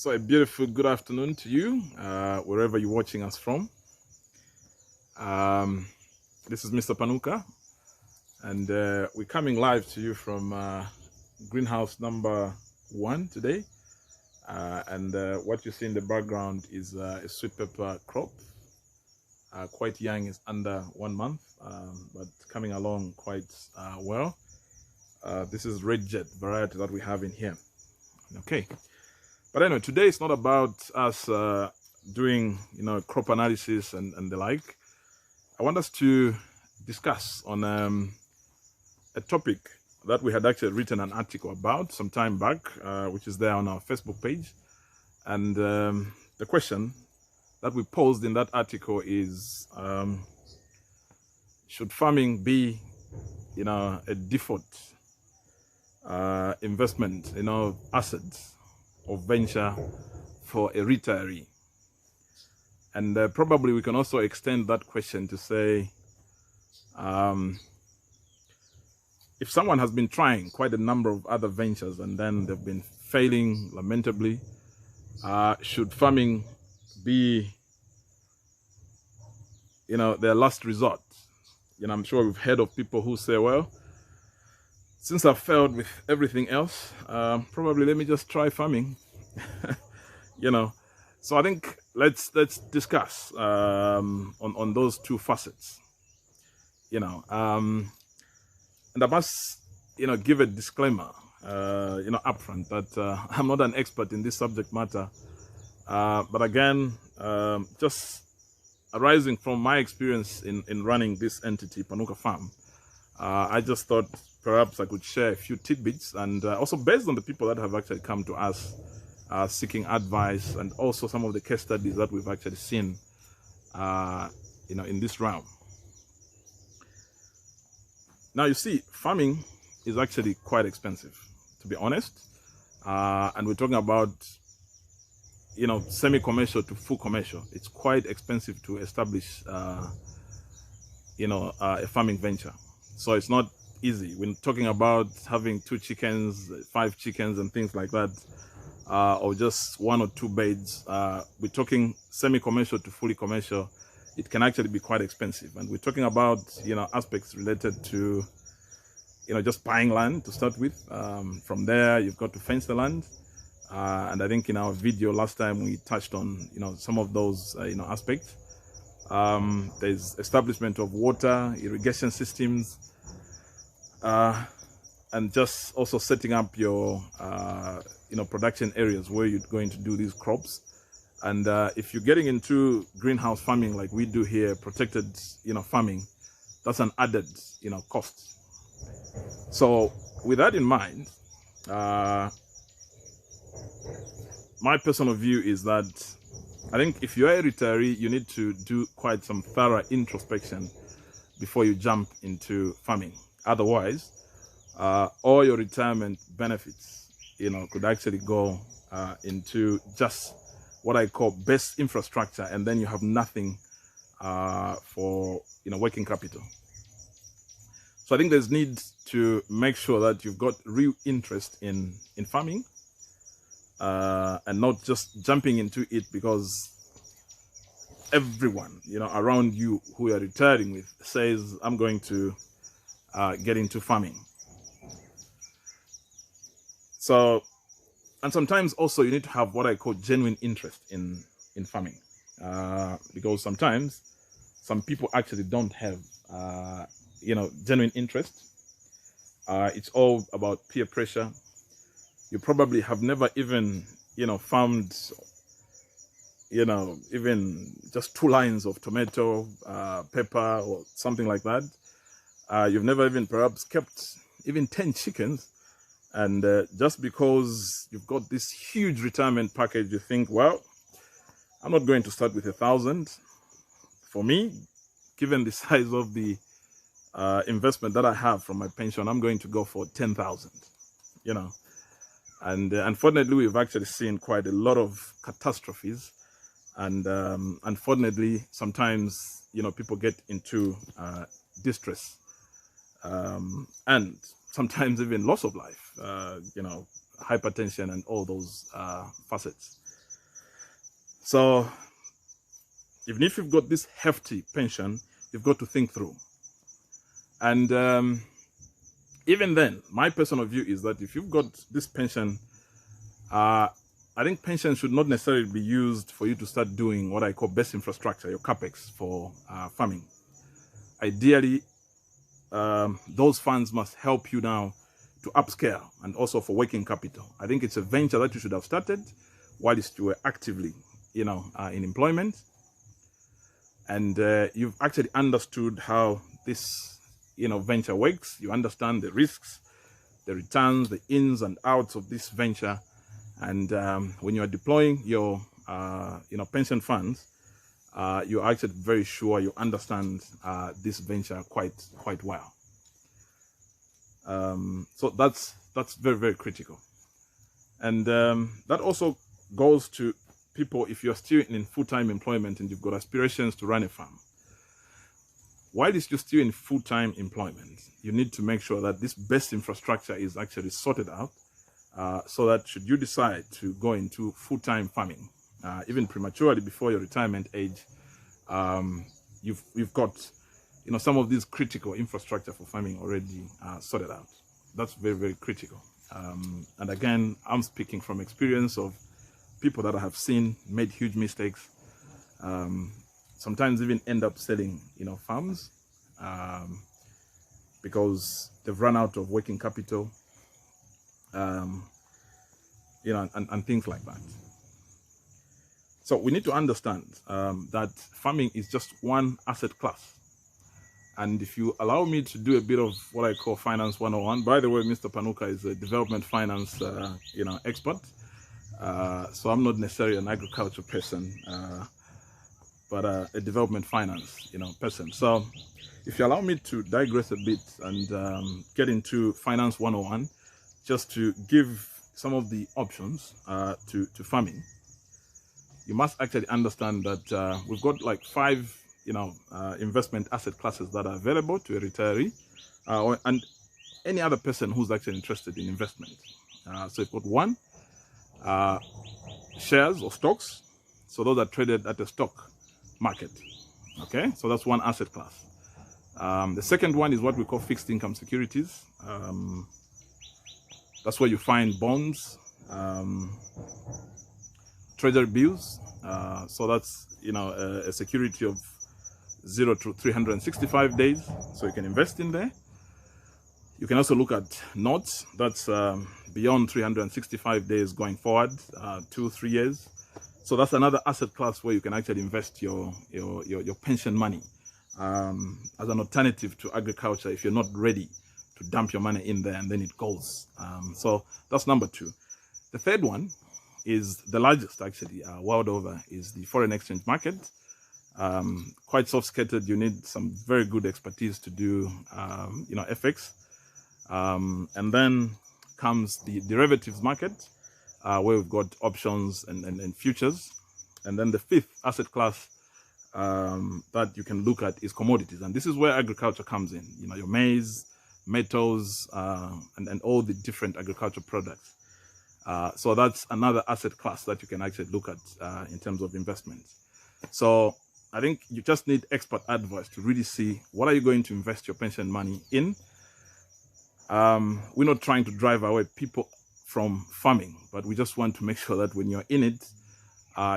So a beautiful good afternoon to you, wherever you're watching us from. Um, this is Mr. Panuka, and we're coming live to you from greenhouse number 1 today. And what you see in the background is a sweet pepper crop. Quite young, is under 1 month, but coming along quite well. This is Red Jet variety that we have in here. Okay. But anyway, today it's not about us doing, crop analysis and the like. I want us to discuss on a topic that we had actually written an article about some time back, which is there on our Facebook page. And the question that we posed in that article is, should farming be, a default investment, assets or venture for a retiree? And probably we can also extend that question to say, if someone has been trying quite a number of other ventures and then they've been failing lamentably, should farming be, their last resort? I'm sure we've heard of people who say, well, since I've failed with everything else, probably let me just try farming. So I think let's discuss on those two facets. And I must give a disclaimer upfront that I'm not an expert in this subject matter, but again, just arising from my experience in running this entity, Panuka Farm, I just thought perhaps I could share a few tidbits, and also based on the people that have actually come to us seeking advice, and also some of the case studies that we've actually seen, in this realm. Now, you see, farming is actually quite expensive, to be honest, and we're talking about, semi-commercial to full commercial. It's quite expensive to establish, a farming venture. So it's not easy. We're talking about having 2 chickens, 5 chickens, and things like that, or just 1 or 2 beds. We're talking semi-commercial to fully commercial. It can actually be quite expensive, and we're talking about aspects related to just buying land to start with. From there, you've got to fence the land, and I think in our video last time we touched on some of those aspects. There's establishment of water, irrigation systems, and just also setting up your production areas where you're going to do these crops. And if you're getting into greenhouse farming like we do here, protected farming, that's an added cost. So with that in mind, my personal view is that I think if you're a retiree, you need to do quite some thorough introspection before you jump into farming. Otherwise, all your retirement benefits, could actually go into just what I call best infrastructure, and then you have nothing for working capital. So I think there's need to make sure that you've got real interest in farming, and not just jumping into it because everyone around you who you're retiring with says, I'm going to get into farming. So, and sometimes also you need to have what I call genuine interest in farming, because sometimes some people actually don't have genuine interest. It's all about peer pressure. You probably have never even farmed even just 2 lines of tomato, pepper, or something like that. You've never even perhaps kept even 10 chickens. And just because you've got this huge retirement package, you think, well, I'm not going to start with 1,000. For me, given the size of the investment that I have from my pension, I'm going to go for 10,000, And unfortunately, we've actually seen quite a lot of catastrophes. And unfortunately, sometimes, people get into distress, and sometimes even loss of life, hypertension and all those facets. So even if you've got this hefty pension, you've got to think through. And even then, my personal view is that if you've got this pension, I think pension should not necessarily be used for you to start doing what I call best infrastructure, your capex for farming. Ideally, those funds must help you now to upscale and also for working capital. I think it's a venture that you should have started whilst you were actively, in employment, and you've actually understood how this, venture works. You understand the risks, the returns, the ins and outs of this venture, and when you are deploying your, pension funds, you're actually very sure you understand this venture quite well. So that's very, very critical. And that also goes to people if you're still in full-time employment and you've got aspirations to run a farm. While you're still in full-time employment, you need to make sure that this best infrastructure is actually sorted out, so that should you decide to go into full-time farming, even prematurely before your retirement age, you've got some of these critical infrastructure for farming already sorted out. That's very, very critical. And again, I'm speaking from experience of people that I have seen made huge mistakes, sometimes even end up selling farms because they've run out of working capital, and things like that. So we need to understand that farming is just one asset class. And if you allow me to do a bit of what I call Finance 101, by the way, Mr. Panuka is a development finance, expert. So I'm not necessarily an agriculture person, but a development finance, person. So if you allow me to digress a bit and get into Finance 101, just to give some of the options to farming, you must actually understand that we've got like 5 investment asset classes that are available to a retiree and any other person who's actually interested in investment. So you've got 1, shares or stocks. So those are traded at the stock market. Okay, so that's one asset class. The second one is what we call fixed income securities. That's where you find bonds, treasury bills. So that's a security of 0 to 365 days, so you can invest in there. You can also look at notes. That's beyond 365 days going forward, 2-3 years. So that's another asset class where you can actually invest your pension money as an alternative to agriculture if you're not ready to dump your money in there and then it goes. So that's number 2. The third one is the largest actually world over, is the foreign exchange market. Quite sophisticated. You need some very good expertise to do FX, and then comes the derivatives market, where we've got options and futures. And then the 5th asset class that you can look at is commodities, and this is where agriculture comes in. Your maize, metals, and all the different agricultural products. So that's another asset class that you can actually look at in terms of investments. So I think you just need expert advice to really see what are you going to invest your pension money in. We're not trying to drive away people from farming, but we just want to make sure that when you're in it,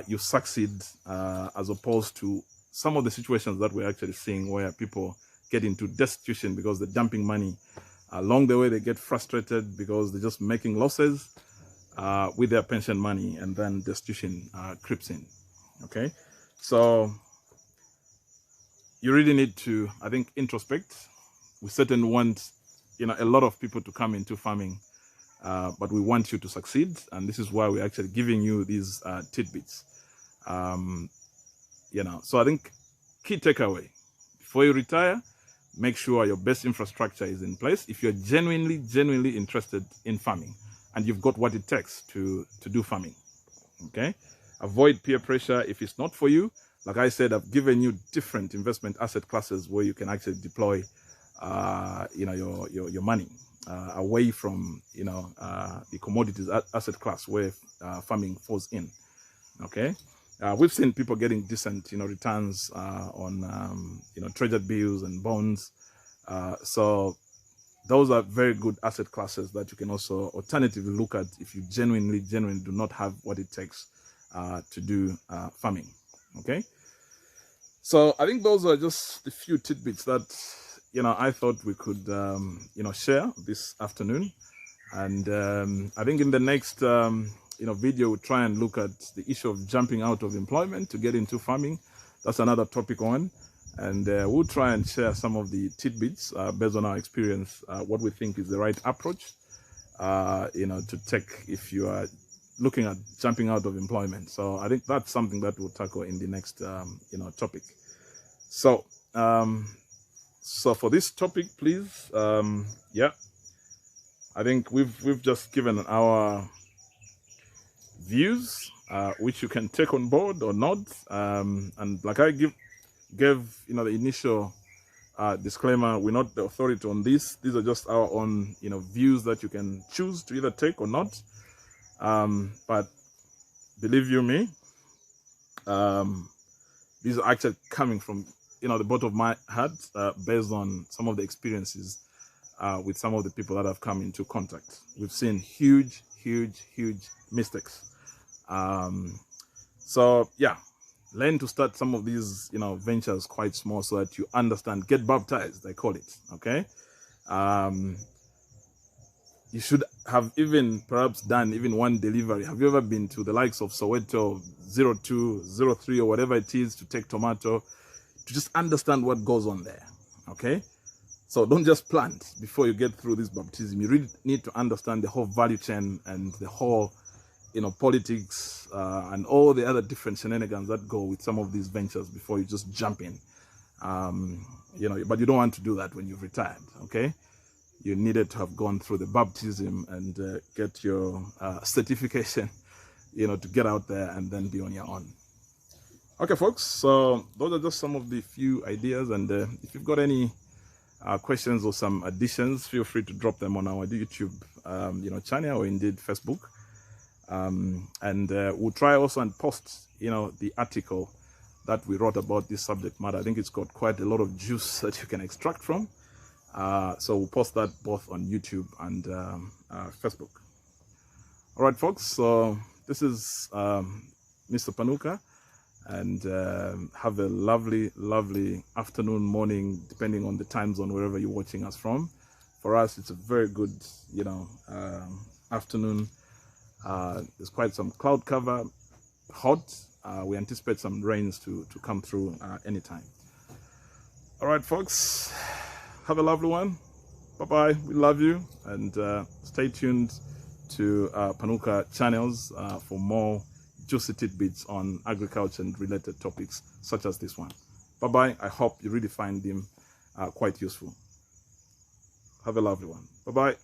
you succeed, as opposed to some of the situations that we're actually seeing where people get into destitution because they're dumping money. Along the way, they get frustrated because they're just making losses with their pension money, and then destitution creeps in. Okay, so you really need to, I think, introspect. We certainly want, a lot of people to come into farming, but we want you to succeed, and this is why we're actually giving you these tidbits. So I think key takeaway: before you retire, make sure your best infrastructure is in place. If you're genuinely interested in farming, and you've got what it takes to do farming, okay? Avoid peer pressure if it's not for you. Like I said, I've given you different investment asset classes where you can actually deploy, your money away from, the commodities asset class where farming falls in. Okay, we've seen people getting decent, returns on, treasury bills and bonds. So those are very good asset classes that you can also alternatively look at if you genuinely do not have what it takes to do farming. Okay. So I think those are just a few tidbits that, I thought we could, share this afternoon. And I think in the next, video, we'll try and look at the issue of jumping out of employment to get into farming. That's another topic on. And we'll try and share some of the tidbits based on our experience, what we think is the right approach, to take if you are looking at jumping out of employment. So I think that's something that we'll tackle in the next, topic. So, so for this topic, please, I think we've just given our views, which you can take on board or not. And like I gave the initial disclaimer, we're not the authority on this. These are just our own views that you can choose to either take or not. But believe you me, these are actually coming from the bottom of my heart, based on some of the experiences with some of the people that have come into contact. We've seen huge mistakes. So yeah, learn to start some of these ventures quite small so that you understand. Get baptized, I call it. Okay. You should have perhaps done one delivery. Have you ever been to the likes of Soweto 02, 03 or whatever it is to take tomato, to just understand what goes on there? Okay. So don't just plant before you get through this baptism. You really need to understand the whole value chain and the whole politics and all the other different shenanigans that go with some of these ventures before you just jump in. But you don't want to do that when you've retired. Okay. You needed to have gone through the baptism and get your certification, to get out there and then be on your own. Okay, folks. So those are just some of the few ideas. And if you've got any questions or some additions, feel free to drop them on our YouTube, channel, or indeed Facebook. And we'll try also and post, the article that we wrote about this subject matter. I think it's got quite a lot of juice that you can extract from. So we'll post that both on YouTube and Facebook. All right, folks. So this is Mr. Panuka, and have a lovely afternoon, morning, depending on the time zone wherever you're watching us from. For us, it's a very good, afternoon. There's quite some cloud cover, hot. We anticipate some rains to come through anytime. All right, folks. Have a lovely one. Bye-bye. We love you. And stay tuned to Panuka channels for more juicy tidbits on agriculture and related topics such as this one. Bye-bye. I hope you really find them quite useful. Have a lovely one. Bye-bye.